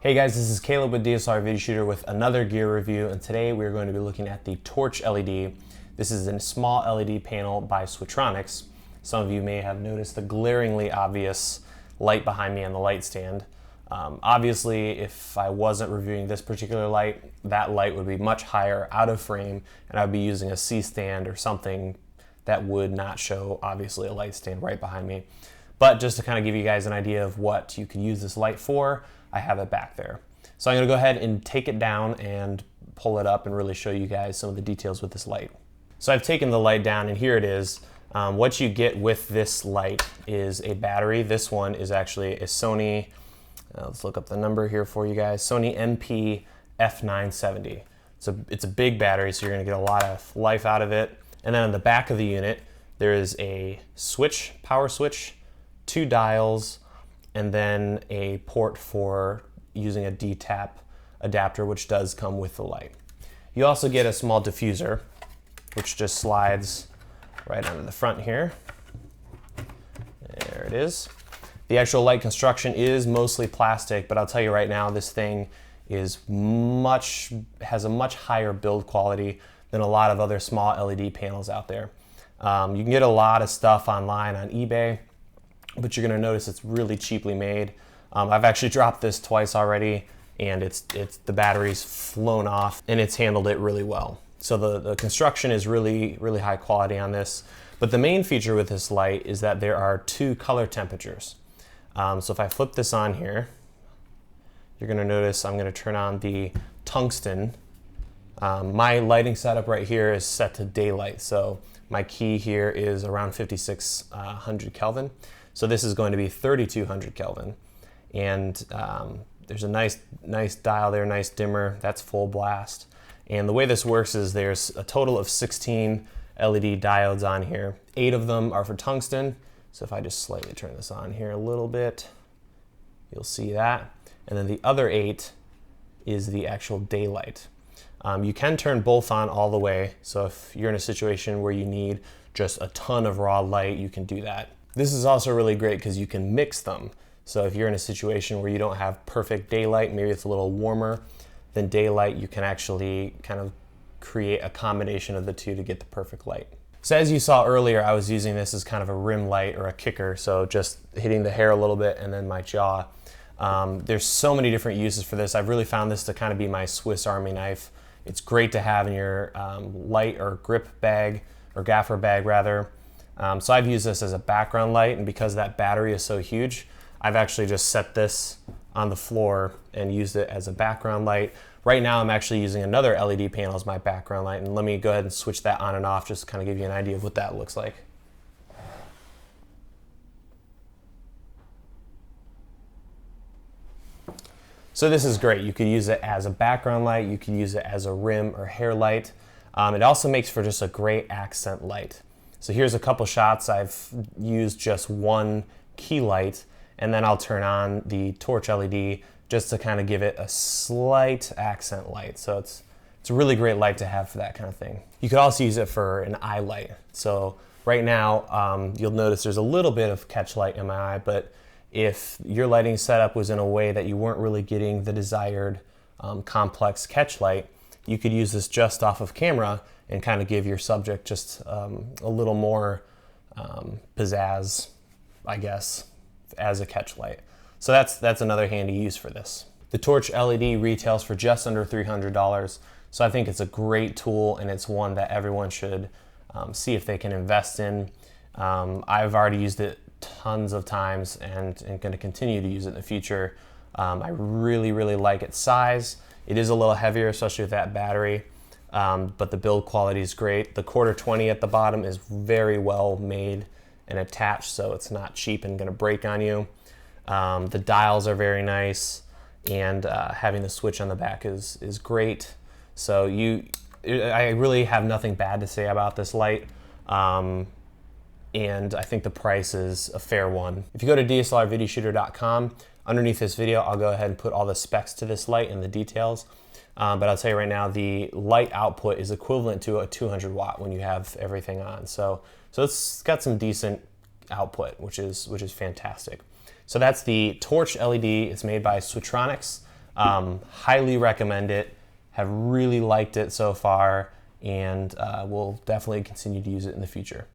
Hey guys, this is Caleb with DSLR Video Shooter with another gear review, and today we're going to be looking at the TorchLED. This is a small LED panel by Switronix. Some of you may have noticed the glaringly obvious light behind me on the light stand. Obviously, if I wasn't reviewing this particular light, that light would be much higher out of frame, and I'd be using a C-stand or something that would not show, obviously, a light stand right behind me. But just to kind of give you guys an idea of what you could use this light for, I have it back there. So I'm gonna go ahead and take it down and pull it up and really show you guys some of the details with this light. So I've taken the light down and here it is. What you get with this light is a battery. This one is actually a Sony, let's look up the number here for you guys, Sony MP F970. It's a big battery, so you're gonna get a lot of life out of it. And then on the back of the unit, there is a switch, power switch, 2 dials, and then a port for using a D-tap adapter, which does come with the light. You also get a small diffuser, which just slides right onto the front here. There it is. The actual light construction is mostly plastic, but I'll tell you right now, this thing has a much higher build quality than a lot of other small LED panels out there. You can get a lot of stuff online on eBay, but you're gonna notice it's really cheaply made. I've actually dropped this twice already, and the battery's flown off, and it's handled it really well. So the construction is really high quality on this. But the main feature with this light is that there are 2 color temperatures. So if I flip this on here, you're gonna notice I'm gonna turn on the tungsten. My lighting setup right here is set to daylight, so my key here is around 5600 Kelvin. So this is going to be 3200 Kelvin. And there's a nice dial there, nice dimmer, that's full blast. And the way this works is there's a total of 16 LED diodes on here. 8 of them are for tungsten. So if I just slightly turn this on here a little bit, you'll see that. And then the other 8 is the actual daylight. You can turn both on all the way. So if you're in a situation where you need just a ton of raw light, you can do that. This is also really great because you can mix them. So if you're in a situation where you don't have perfect daylight, maybe it's a little warmer than daylight, you can actually kind of create a combination of the two to get the perfect light. So as you saw earlier, I was using this as kind of a rim light or a kicker, so just hitting the hair a little bit and then my jaw. There's so many different uses for this. I've really found this to kind of be my Swiss Army knife. It's great to have in your light or grip bag, or gaffer bag rather. So I've used this as a background light, and because that battery is so huge, I've actually just set this on the floor and used it as a background light. Right now I'm actually using another LED panel as my background light, and let me go ahead and switch that on and off just to kind of give you an idea of what that looks like. So this is great. You could use it as a background light, you could use it as a rim or hair light. It also makes for just a great accent light. So here's a couple shots. I've used just one key light, and then I'll turn on the TorchLED just to kind of give it a slight accent light. So it's a really great light to have for that kind of thing. You could also use it for an eye light. So right now, you'll notice there's a little bit of catch light in my eye, but if your lighting setup was in a way that you weren't really getting the desired complex catch light, you could use this just off of camera and kind of give your subject just a little more pizzazz, I guess, as a catch light. So that's another handy use for this. The TorchLED retails for just under $300, so I think it's a great tool, and it's one that everyone should see if they can invest in. I've already used it tons of times and going to continue to use it in the future. I really like its size. It is a little heavier, especially with that battery. But the build quality is great. The _20 at the bottom is very well made and attached, so it's not cheap and gonna break on you. The dials are very nice, and having the switch on the back is great. So I really have nothing bad to say about this light. And I think the price is a fair one. If you go to DSLRvideoshooter.com, underneath this video, I'll go ahead and put all the specs to this light and the details. But I'll tell you right now, the light output is equivalent to a 200 watt when you have everything on. So it's got some decent output, which is fantastic. So that's the TorchLED. It's made by Switronix. Highly recommend it. Have really liked it so far, and will definitely continue to use it in the future.